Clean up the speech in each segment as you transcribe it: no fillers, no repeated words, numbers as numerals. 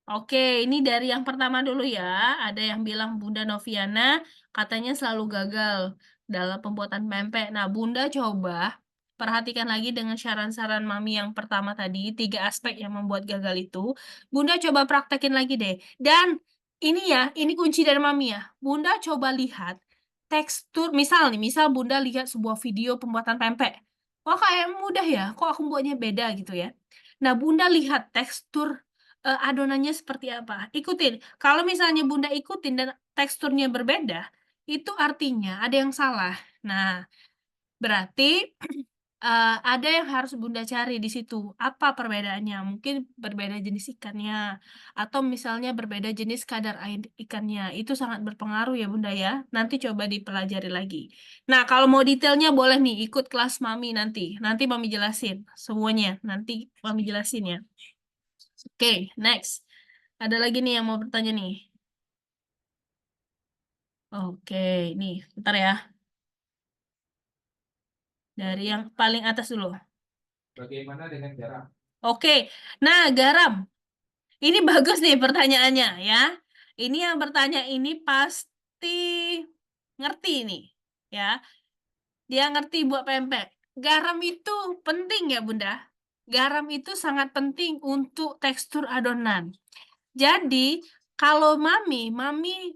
Oke, ini dari yang pertama dulu ya. Ada yang bilang Bunda Noviana katanya selalu gagal dalam pembuatan pempek. Nah, Bunda coba perhatikan lagi dengan saran-saran Mami yang pertama tadi, 3 aspek yang membuat gagal itu. Bunda coba praktekin lagi deh. Dan ini ya, ini kunci dari Mami ya. Bunda coba lihat tekstur, misal Bunda lihat sebuah video pembuatan pempek. Wah, kayak mudah ya, kok aku buatnya beda gitu ya. Nah, Bunda lihat tekstur adonannya seperti apa, ikutin. Kalau misalnya Bunda ikutin dan teksturnya berbeda, itu artinya ada yang salah. Nah, berarti, ada yang harus Bunda cari di situ, apa perbedaannya. Mungkin berbeda jenis ikannya, atau misalnya berbeda jenis kadar air ikannya, itu sangat berpengaruh ya, Bunda, ya. Nanti coba dipelajari lagi. Nah, kalau mau detailnya boleh nih ikut kelas Mami nanti Mami jelasin semuanya, nanti Mami jelasin ya. Oke, next. Ada lagi nih yang mau bertanya nih. Oke, nih, bentar ya. Dari yang paling atas dulu. Bagaimana dengan garam? Oke, nah garam. Ini bagus nih pertanyaannya ya. Ini yang bertanya ini pasti ngerti nih, ya. Dia ngerti buat pempek. Garam itu penting ya, Bunda. Garam itu sangat penting untuk tekstur adonan. Jadi, kalau Mami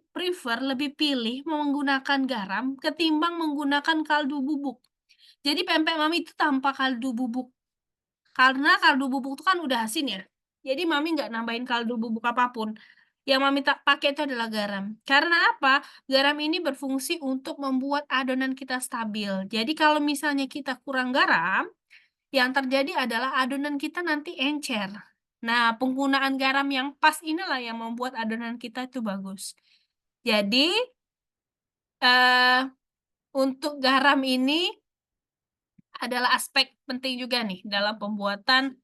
prefer lebih pilih menggunakan garam ketimbang menggunakan kaldu bubuk. Jadi pempek Mami itu tanpa kaldu bubuk. Karena kaldu bubuk itu kan udah asin ya. Jadi Mami nggak nambahin kaldu bubuk apapun. Yang Mami tak pakai itu adalah garam. Karena apa? Garam ini berfungsi untuk membuat adonan kita stabil. Jadi kalau misalnya kita kurang garam, yang terjadi adalah adonan kita nanti encer. Nah, penggunaan garam yang pas inilah yang membuat adonan kita itu bagus. Jadi, eh, untuk garam ini adalah aspek penting juga nih dalam pembuatan,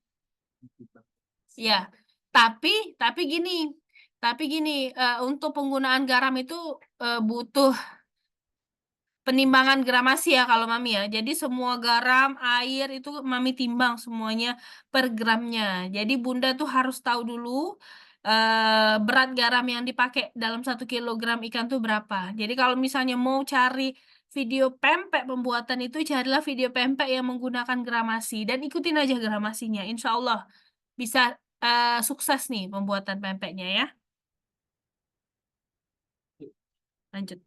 ya. Tapi gini, untuk penggunaan garam itu butuh penimbangan gramasi ya kalau Mami ya. Jadi semua garam, air itu Mami timbang semuanya per gramnya. Jadi Bunda tuh harus tahu dulu berat garam yang dipakai dalam 1 kilogram ikan tuh berapa. Jadi kalau misalnya mau cari video pempek pembuatan itu, carilah video pempek yang menggunakan gramasi dan ikutin aja gramasinya. Insya Allah bisa sukses nih pembuatan pempeknya ya. Lanjut.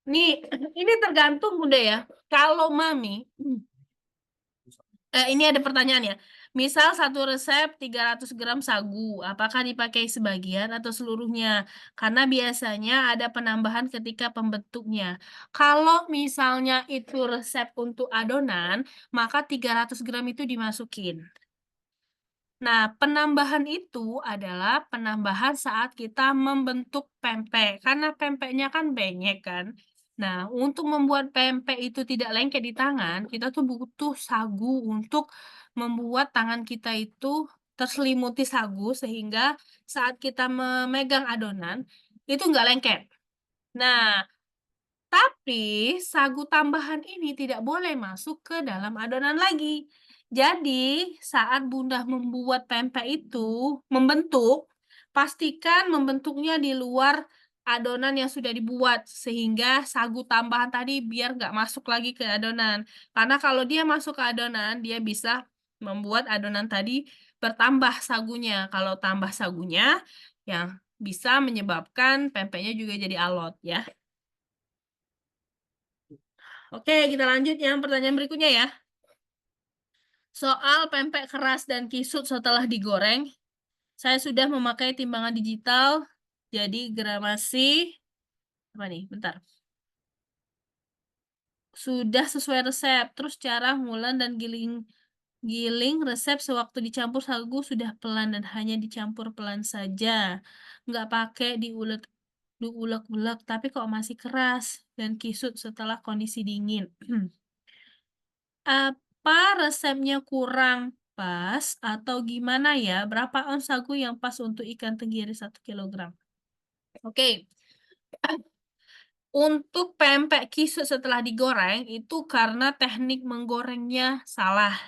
Nih, ini tergantung Bunda ya. Kalau Mami, ini ada pertanyaan ya. Misal satu resep 300 gram sagu, apakah dipakai sebagian atau seluruhnya? Karena biasanya ada penambahan ketika pembentuknya. Kalau misalnya itu resep untuk adonan, maka 300 gram itu dimasukin. Nah, penambahan itu adalah penambahan saat kita membentuk pempek. Karena pempeknya kan benyek kan. Nah, untuk membuat pempek itu tidak lengket di tangan, kita tuh butuh sagu untuk membuat tangan kita itu terselimuti sagu sehingga saat kita memegang adonan itu nggak lengket. Nah, tapi sagu tambahan ini tidak boleh masuk ke dalam adonan lagi. Jadi, saat Bunda membuat pempek itu, membentuk, pastikan membentuknya di luar adonan yang sudah dibuat, sehingga sagu tambahan tadi biar nggak masuk lagi ke adonan. Karena kalau dia masuk ke adonan, dia bisa membuat adonan tadi bertambah sagunya. Kalau tambah sagunya, yang bisa menyebabkan pempeknya juga jadi alot ya. Oke, kita lanjut yang pertanyaan berikutnya ya. Soal pempek keras dan kisut setelah digoreng, saya sudah memakai timbangan digital, jadi gramasi, apa nih, bentar. Sudah sesuai resep, terus cara ngulen dan giling resep sewaktu dicampur sagu sudah pelan dan hanya dicampur pelan saja. Nggak pakai diulek-ulek, tapi kok masih keras dan kisut setelah kondisi dingin. Apa resepnya kurang pas atau gimana ya? Berapa ons sagu yang pas untuk ikan tenggiri 1 kilogram? Oke, untuk pempek kisut setelah digoreng itu karena teknik menggorengnya salah.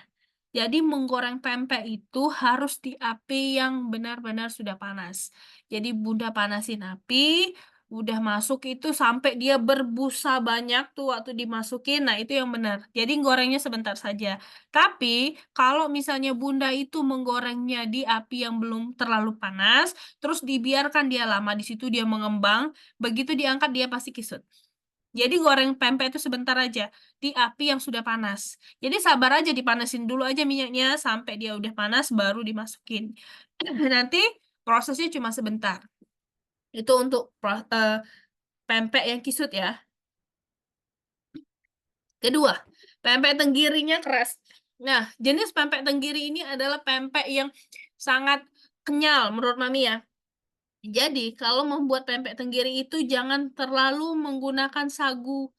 Jadi menggoreng pempek itu harus di api yang benar-benar sudah panas. Jadi Bunda panasin api, udah masuk itu sampai dia berbusa banyak tuh waktu dimasukin, nah itu yang benar. Jadi gorengnya sebentar saja. Tapi kalau misalnya Bunda itu menggorengnya di api yang belum terlalu panas, terus dibiarkan dia lama di situ dia mengembang, begitu diangkat dia pasti kisut. Jadi goreng pempek itu sebentar aja, di api yang sudah panas. Jadi sabar aja dipanasin dulu aja minyaknya sampai dia udah panas baru dimasukin. Nanti prosesnya cuma sebentar. Itu untuk pempek yang kisut ya. Kedua, pempek tenggirinya keras. Nah, jenis pempek tenggiri ini adalah pempek yang sangat kenyal menurut Mami ya. Jadi, kalau membuat pempek tenggiri itu jangan terlalu menggunakan sagu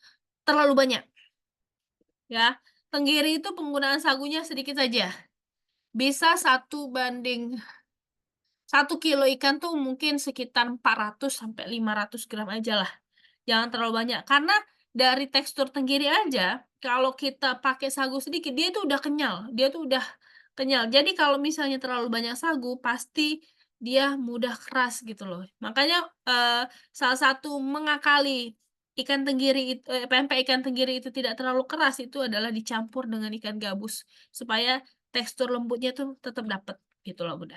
terlalu banyak. Ya, tenggiri itu penggunaan sagunya sedikit saja. Bisa 1 kilo ikan tuh mungkin sekitar 400 sampai 500 gram aja lah. Jangan terlalu banyak. Karena dari tekstur tenggiri aja, kalau kita pakai sagu sedikit, dia tuh udah kenyal. Dia tuh udah kenyal. Jadi kalau misalnya terlalu banyak sagu, pasti dia mudah keras gitu loh. Makanya salah satu mengakali pempek ikan tenggiri itu tidak terlalu keras itu adalah dicampur dengan ikan gabus supaya tekstur lembutnya tuh tetap dapet gitu loh Bunda.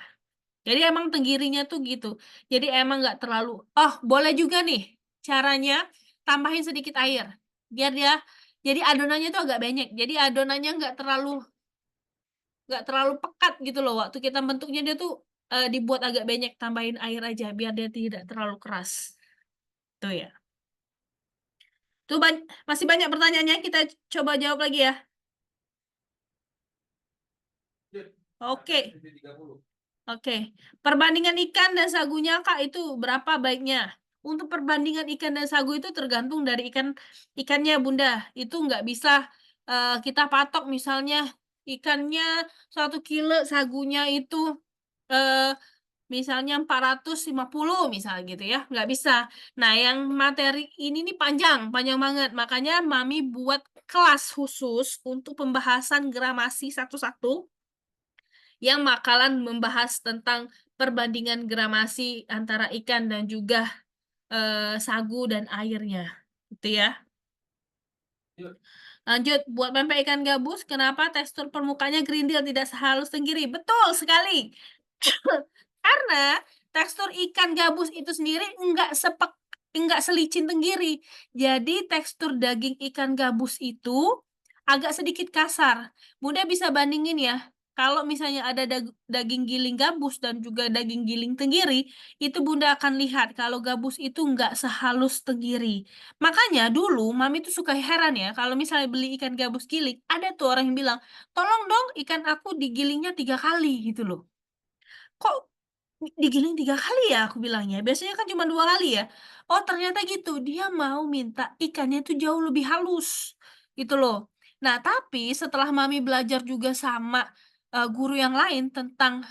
Jadi emang tenggirinya tuh gitu. Jadi emang nggak terlalu oh boleh juga nih caranya tambahin sedikit air biar dia jadi adonannya tuh agak banyak. Jadi adonannya nggak terlalu pekat gitu loh, waktu kita bentuknya dia tuh, dibuat agak banyak, tambahin air aja biar dia tidak terlalu keras, tuh ya. Tuh masih banyak pertanyaannya, kita coba jawab lagi ya. Oke. Oke, perbandingan ikan dan sagunya Kak itu berapa baiknya? Untuk perbandingan ikan dan sagu itu tergantung dari ikannya Bunda. Itu nggak bisa kita patok misalnya ikannya 1 kilo, sagunya itu eh, misalnya 450 misal gitu ya, nggak bisa. Nah, yang materi ini nih panjang, panjang banget. Makanya Mami buat kelas khusus untuk pembahasan gramasi satu-satu yang bakalan membahas tentang perbandingan gramasi antara ikan dan juga sagu dan airnya. Gitu ya. Lanjut, buat pempek ikan gabus, kenapa tekstur permukaannya gerindil tidak sehalus tenggiri? Betul sekali. Karena tekstur ikan gabus itu sendiri enggak selicin tenggiri. Jadi tekstur daging ikan gabus itu agak sedikit kasar. Bunda bisa bandingin ya. Kalau misalnya ada daging giling gabus dan juga daging giling tenggiri, itu Bunda akan lihat kalau gabus itu enggak sehalus tenggiri. Makanya dulu Mami tuh suka heran ya, kalau misalnya beli ikan gabus giling, ada tuh orang yang bilang, tolong dong ikan aku digilingnya 3 kali gitu loh. Kok digiling 3 kali ya? Aku bilangnya. Biasanya kan cuma 2 kali ya. Oh ternyata gitu. Dia mau minta ikannya itu jauh lebih halus. Gitu loh. Nah tapi setelah Mami belajar juga sama guru yang lain tentang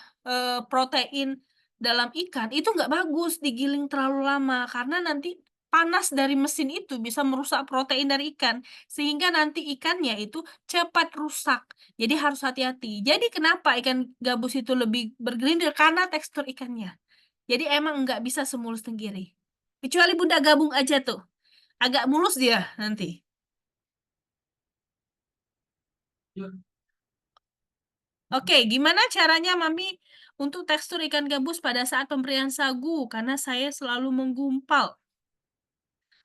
protein dalam ikan, itu nggak bagus digiling terlalu lama. Karena nanti panas dari mesin itu bisa merusak protein dari ikan. Sehingga nanti ikannya itu cepat rusak. Jadi harus hati-hati. Jadi kenapa ikan gabus itu lebih bergerindil? Karena tekstur ikannya. Jadi emang nggak bisa semulus tenggiri. Kecuali Bunda gabung aja tuh. Agak mulus dia nanti. Oke, gimana caranya Mami untuk tekstur ikan gabus pada saat pemberian sagu? Karena saya selalu menggumpal.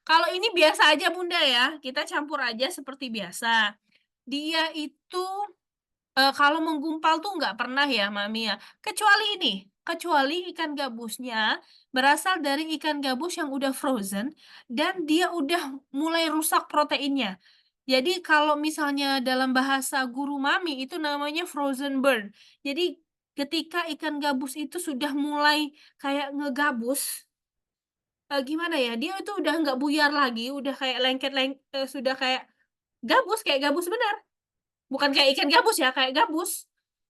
Kalau ini biasa aja Bunda ya. Kita campur aja seperti biasa. Dia itu kalau menggumpal tuh nggak pernah ya, Mami, ya. Kecuali ikan gabusnya berasal dari ikan gabus yang udah frozen dan dia udah mulai rusak proteinnya. Jadi kalau misalnya dalam bahasa guru Mami itu namanya frozen burn. Jadi ketika ikan gabus itu sudah mulai kayak ngegabus, gimana ya, dia itu udah nggak buyar lagi, udah kayak sudah kayak gabus bener. Bukan kayak ikan gabus ya, kayak gabus.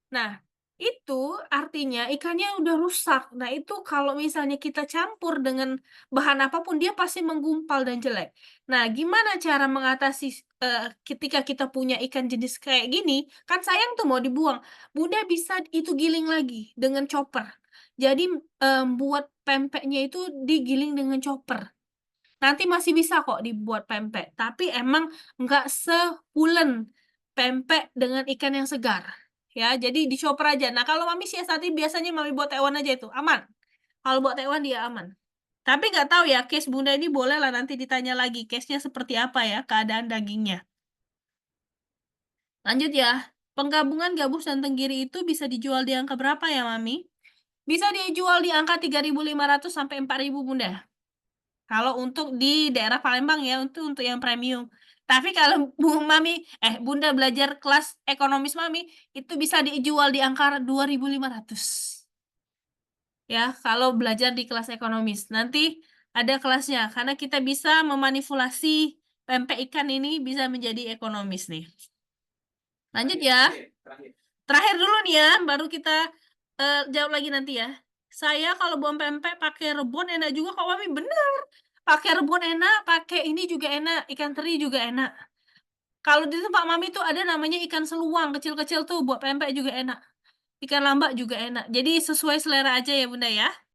Nah, itu artinya ikannya udah rusak. Nah, itu kalau misalnya kita campur dengan bahan apapun dia pasti menggumpal dan jelek. Nah, gimana cara mengatasi ketika kita punya ikan jenis kayak gini, kan sayang tuh mau dibuang. Bunda bisa itu giling lagi dengan chopper. Jadi, buat pempeknya itu digiling dengan chopper. Nanti masih bisa kok dibuat pempek, tapi emang nggak sepulen pempek dengan ikan yang segar, ya. Jadi dicoper aja. Nah, kalau mami siasati biasanya mami buat tekwan aja itu, aman. Kalau buat tekwan dia aman. Tapi nggak tahu ya, case Bunda ini bolehlah nanti ditanya lagi, case-nya seperti apa ya, keadaan dagingnya. Lanjut ya, penggabungan gabus dan tenggiri itu bisa dijual di angka berapa ya, Mami? Bisa dijual di angka 3.500 sampai 4.000 Bunda. Kalau untuk di daerah Palembang ya, untuk yang premium. Tapi kalau Bunda belajar kelas ekonomis Mami, itu bisa dijual di angka 2.500. Ya, kalau belajar di kelas ekonomis. Nanti ada kelasnya, karena kita bisa memanipulasi pempek ikan ini bisa menjadi ekonomis nih. Lanjut ya. Terakhir. Terakhir dulu nih ya, baru kita jawab lagi nanti ya. Saya kalau buang pempek pakai rebon enak juga kok Mami, bener. Pakai rebon enak, pakai ini juga enak, ikan teri juga enak. Kalau di tempat Mami tuh ada namanya ikan seluang, kecil-kecil tuh buat pempek juga enak. Ikan lambak juga enak. Jadi sesuai selera aja ya Bunda ya.